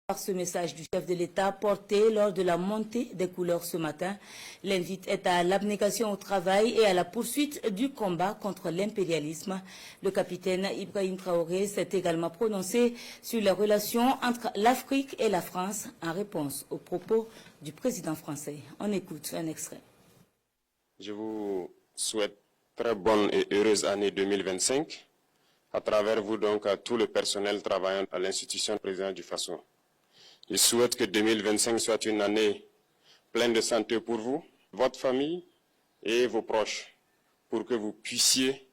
Par ce message du chef de l'État porté lors de la montée des couleurs ce matin, l'invite est à l'abnégation au travail et à la poursuite du combat contre l'impérialisme. Le capitaine Ibrahim Traoré s'est également prononcé sur les relations entre l'Afrique et la France en réponse aux propos du président français. On écoute un extrait. Je vous souhaite très bonne et heureuse année 2025 à travers vous donc à tout le personnel travaillant à l'institution présidente du Faso. Je souhaite que 2025 soit une année pleine de santé pour vous, votre famille et vos proches, pour que vous puissiez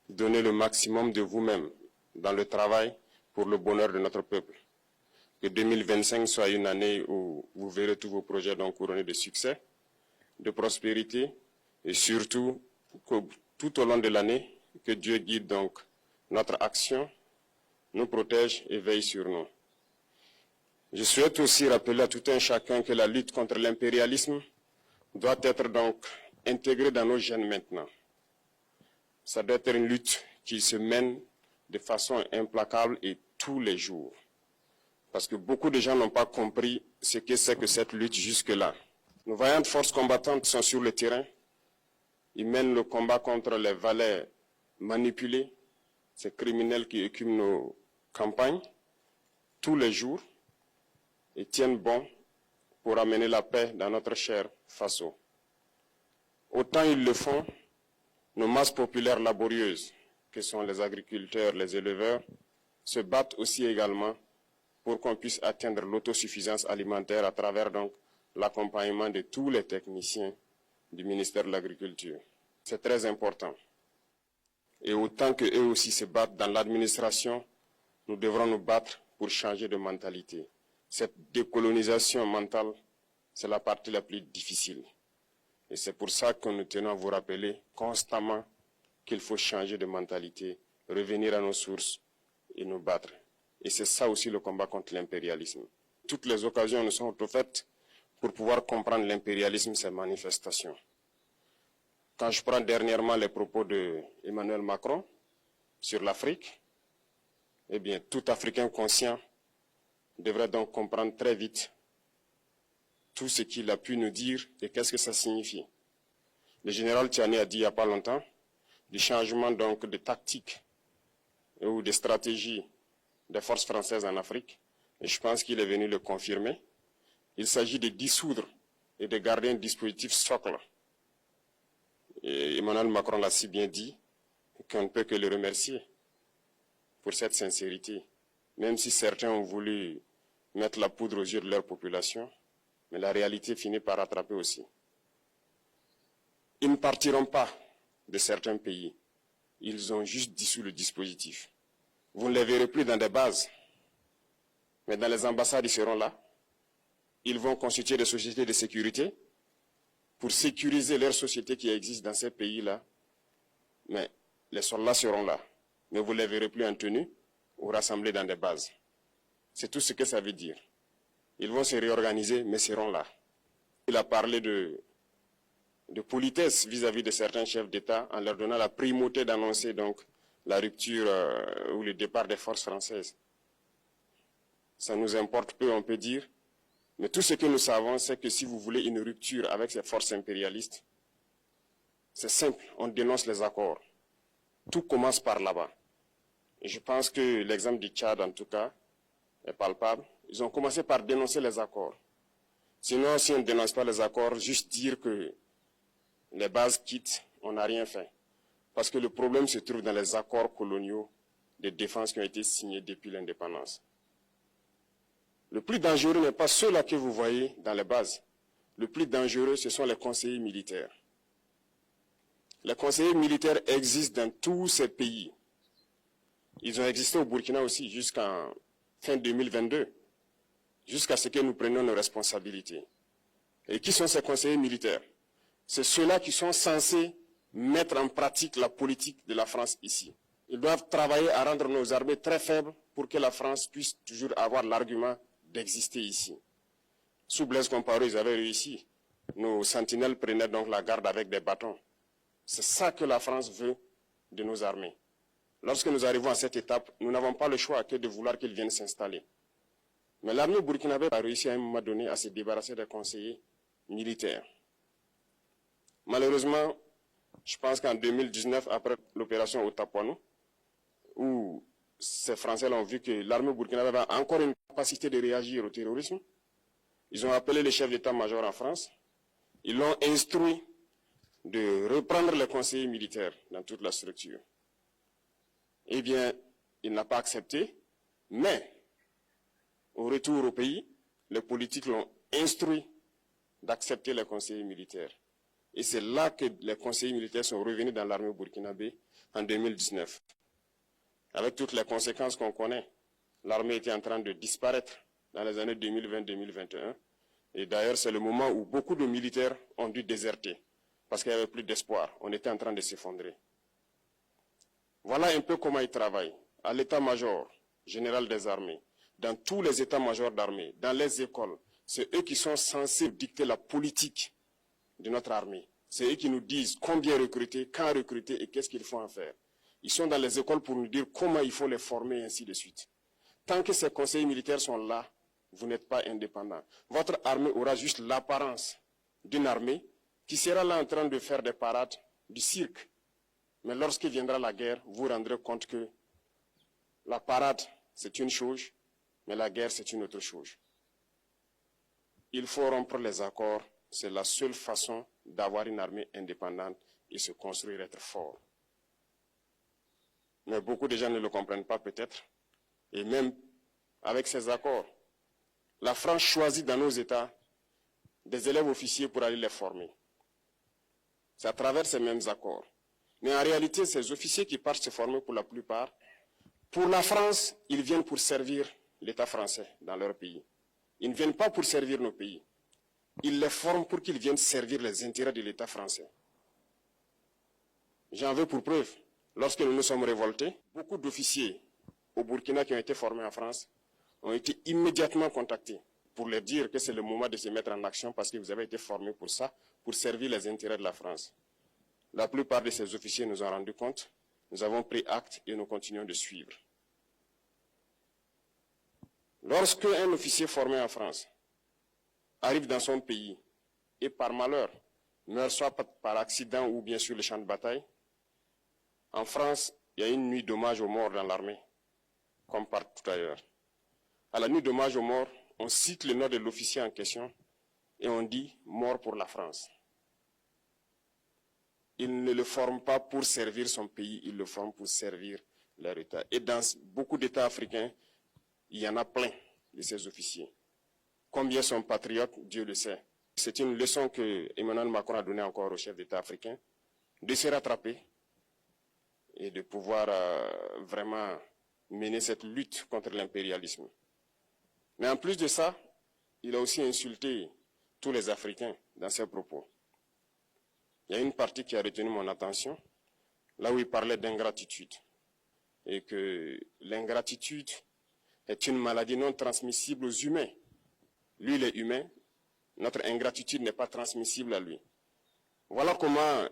donner le maximum de vous-même dans le travail pour le bonheur de notre peuple. Que 2025 soit une année où vous verrez tous vos projets donc couronnés de succès, de prospérité et surtout que tout au long de l'année, que Dieu guide donc notre action, nous protège et veille sur nous. Je souhaite aussi rappeler à tout un chacun que la lutte contre l'impérialisme doit être donc intégrée dans nos gènes maintenant. Ça doit être une lutte qui se mène de façon implacable et tous les jours. Parce que beaucoup de gens n'ont pas compris ce que c'est que cette lutte jusque-là. Nos vaillantes forces combattantes sont sur le terrain. Ils mènent le combat contre les valets manipulés, ces criminels qui écument nos campagnes tous les jours et tiennent bon pour amener la paix dans notre cher Faso. Autant ils le font, nos masses populaires laborieuses, que sont les agriculteurs, les éleveurs, se battent aussi également pour qu'on puisse atteindre l'autosuffisance alimentaire à travers donc l'accompagnement de tous les techniciens du ministère de l'Agriculture. C'est très important. Et autant qu'eux aussi se battent dans l'administration, nous devrons nous battre pour changer de mentalité. Cette décolonisation mentale, c'est la partie la plus difficile. Et c'est pour ça que nous tenons à vous rappeler constamment qu'il faut changer de mentalité, revenir à nos sources et nous battre. Et c'est ça aussi le combat contre l'impérialisme. Toutes les occasions nous sont offertes pour pouvoir comprendre l'impérialisme, ses manifestations. Quand je prends dernièrement les propos d'Emmanuel Macron sur l'Afrique, eh bien, tout Africain conscient devrait donc comprendre très vite tout ce qu'il a pu nous dire et qu'est-ce que ça signifie. Le général Tiani a dit il n'y a pas longtemps du changement donc de tactique ou de stratégie des forces françaises en Afrique, et je pense qu'il est venu le confirmer. Il s'agit de dissoudre et de garder un dispositif socle. Et Emmanuel Macron l'a si bien dit qu'on ne peut que le remercier pour cette sincérité, même si certains ont voulu mettre la poudre aux yeux de leur population, mais la réalité finit par rattraper aussi. Ils ne partiront pas de certains pays, ils ont juste dissous le dispositif. Vous ne les verrez plus dans des bases, mais dans les ambassades, ils seront là. Ils vont constituer des sociétés de sécurité pour sécuriser leurs sociétés qui existent dans ces pays-là. Mais les soldats seront là, mais vous ne les verrez plus en tenue ou rassemblés dans des bases. C'est tout ce que ça veut dire. Ils vont se réorganiser, mais seront là. Il a parlé de politesse vis-à-vis de certains chefs d'État en leur donnant la primauté d'annoncer donc la rupture ou le départ des forces françaises. Ça nous importe peu, on peut dire, mais tout ce que nous savons, c'est que si vous voulez une rupture avec ces forces impérialistes, c'est simple, on dénonce les accords. Tout commence par là-bas. Et je pense que l'exemple du Tchad, en tout cas, est palpable. Ils ont commencé par dénoncer les accords. Sinon, si on ne dénonce pas les accords, juste dire que les bases quittent, on n'a rien fait. Parce que le problème se trouve dans les accords coloniaux de défense qui ont été signés depuis l'indépendance. Le plus dangereux n'est pas ceux-là que vous voyez dans les bases. Le plus dangereux, ce sont les conseillers militaires. Les conseillers militaires existent dans tous ces pays. Ils ont existé au Burkina aussi jusqu'en fin 2022, jusqu'à ce que nous prenions nos responsabilités. Et qui sont ces conseillers militaires? C'est ceux-là qui sont censés mettre en pratique la politique de la France ici. Ils doivent travailler à rendre nos armées très faibles pour que la France puisse toujours avoir l'argument d'exister ici. Sous Blaise Compaoré, ils avaient réussi. Nos sentinelles prenaient donc la garde avec des bâtons. C'est ça que la France veut de nos armées. Lorsque nous arrivons à cette étape, nous n'avons pas le choix que de vouloir qu'ils viennent s'installer. Mais l'armée burkinabé a réussi à un moment donné à se débarrasser des conseillers militaires. Malheureusement, je pense qu'en 2019, après l'opération Otapoano, où ces Français ont vu que l'armée burkinabé a encore une capacité de réagir au terrorisme, ils ont appelé le chef d'état-major en France, ils l'ont instruit de reprendre les conseillers militaires dans toute la structure. Eh bien, il n'a pas accepté, mais au retour au pays, les politiques l'ont instruit d'accepter les conseillers militaires. Et c'est là que les conseillers militaires sont revenus dans l'armée burkinabé en 2019. Avec toutes les conséquences qu'on connaît, l'armée était en train de disparaître dans les années 2020-2021. Et d'ailleurs, c'est le moment où beaucoup de militaires ont dû déserter parce qu'il n'y avait plus d'espoir. On était en train de s'effondrer. Voilà un peu comment ils travaillent. À l'état-major général des armées, dans tous les états-majors d'armée, dans les écoles, c'est eux qui sont censés dicter la politique de notre armée. C'est eux qui nous disent combien recruter, quand recruter et qu'est-ce qu'il faut en faire. Ils sont dans les écoles pour nous dire comment il faut les former et ainsi de suite. Tant que ces conseillers militaires sont là, vous n'êtes pas indépendant. Votre armée aura juste l'apparence d'une armée qui sera là en train de faire des parades, du cirque. Mais lorsque viendra la guerre, vous vous rendrez compte que la parade, c'est une chose, mais la guerre, c'est une autre chose. Il faut rompre les accords. C'est la seule façon d'avoir une armée indépendante et se construire, être fort. Mais beaucoup de gens ne le comprennent pas peut-être. Et même avec ces accords, la France choisit dans nos États des élèves officiers pour aller les former. C'est à travers ces mêmes accords. Mais en réalité, ces officiers qui partent se former pour la plupart, pour la France, ils viennent pour servir l'État français dans leur pays. Ils ne viennent pas pour servir nos pays. Ils les forment pour qu'ils viennent servir les intérêts de l'État français. J'en veux pour preuve. Lorsque nous nous sommes révoltés, beaucoup d'officiers au Burkina qui ont été formés en France ont été immédiatement contactés pour leur dire que c'est le moment de se mettre en action parce que vous avez été formés pour ça, pour servir les intérêts de la France. La plupart de ces officiers nous ont rendu compte, nous avons pris acte et nous continuons de suivre. Lorsque un officier formé en France arrive dans son pays et par malheur meurt soit par accident ou bien sur le champ de bataille, en France, il y a une nuit d'hommage aux morts dans l'armée, comme partout ailleurs. À la nuit d'hommage aux morts, on cite le nom de l'officier en question et on dit « mort pour la France ». Il ne le forme pas pour servir son pays, il le forme pour servir leur État. Et dans beaucoup d'États africains, il y en a plein de ces officiers. Combien sont patriotes, Dieu le sait. C'est une leçon que Emmanuel Macron a donnée encore au chef d'État africain, de se rattraper et de pouvoir vraiment mener cette lutte contre l'impérialisme. Mais en plus de ça, il a aussi insulté tous les Africains dans ses propos. Il y a une partie qui a retenu mon attention, là où il parlait d'ingratitude, et que l'ingratitude est une maladie non transmissible aux humains. Lui, il est humain, notre ingratitude n'est pas transmissible à lui. Voilà comment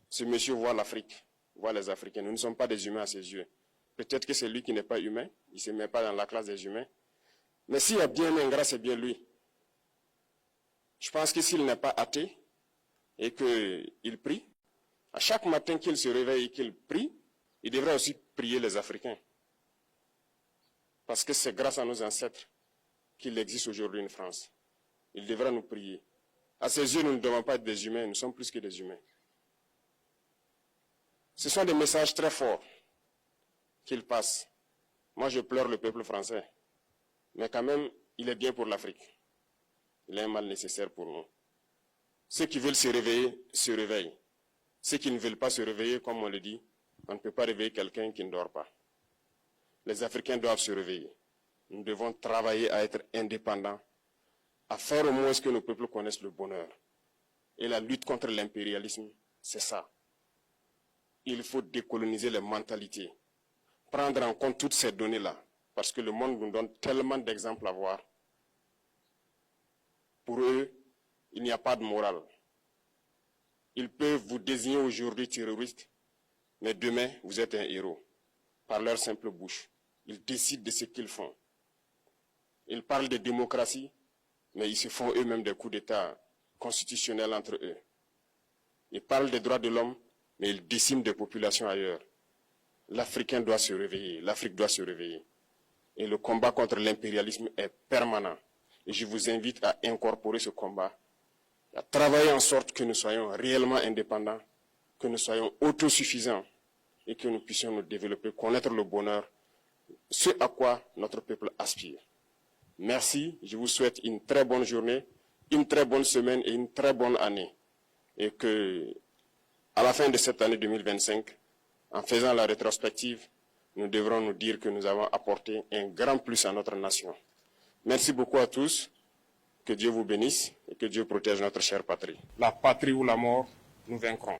ce monsieur voit l'Afrique, voit les Africains. Nous ne sommes pas des humains à ses yeux. Peut-être que c'est lui qui n'est pas humain, il ne se met pas dans la classe des humains. Mais s'il y a bien un ingrat, c'est bien lui. Je pense que s'il n'est pas athée et qu'il prie, à chaque matin qu'il se réveille et qu'il prie, il devrait aussi prier les Africains. Parce que c'est grâce à nos ancêtres qu'il existe aujourd'hui une France. Il devra nous prier. À ses yeux, nous ne devons pas être des humains, nous sommes plus que des humains. Ce sont des messages très forts qu'il passe. Moi, je pleure le peuple français. Mais quand même, il est bien pour l'Afrique. Il est un mal nécessaire pour nous. Ceux qui veulent se réveiller, se réveillent. Ceux qui ne veulent pas se réveiller, comme on le dit, on ne peut pas réveiller quelqu'un qui ne dort pas. Les Africains doivent se réveiller. Nous devons travailler à être indépendants, à faire au moins ce que nos peuples connaissent le bonheur. Et la lutte contre l'impérialisme, c'est ça. Il faut décoloniser les mentalités, prendre en compte toutes ces données-là, parce que le monde nous donne tellement d'exemples à voir. Pour eux, il n'y a pas de morale. Ils peuvent vous désigner aujourd'hui terroriste, mais demain, vous êtes un héros, par leur simple bouche. Ils décident de ce qu'ils font. Ils parlent de démocratie, mais ils se font eux-mêmes des coups d'État constitutionnels entre eux. Ils parlent des droits de l'homme, mais ils déciment des populations ailleurs. L'Africain doit se réveiller, l'Afrique doit se réveiller. Et le combat contre l'impérialisme est permanent. Et je vous invite à incorporer ce combat, à travailler en sorte que nous soyons réellement indépendants, que nous soyons autosuffisants et que nous puissions nous développer, connaître le bonheur, ce à quoi notre peuple aspire. Merci, je vous souhaite une très bonne journée, une très bonne semaine et une très bonne année. Et que, à la fin de cette année 2025, en faisant la rétrospective, nous devrons nous dire que nous avons apporté un grand plus à notre nation. Merci beaucoup à tous, que Dieu vous bénisse et que Dieu protège notre chère patrie. La patrie ou la mort, nous vaincrons.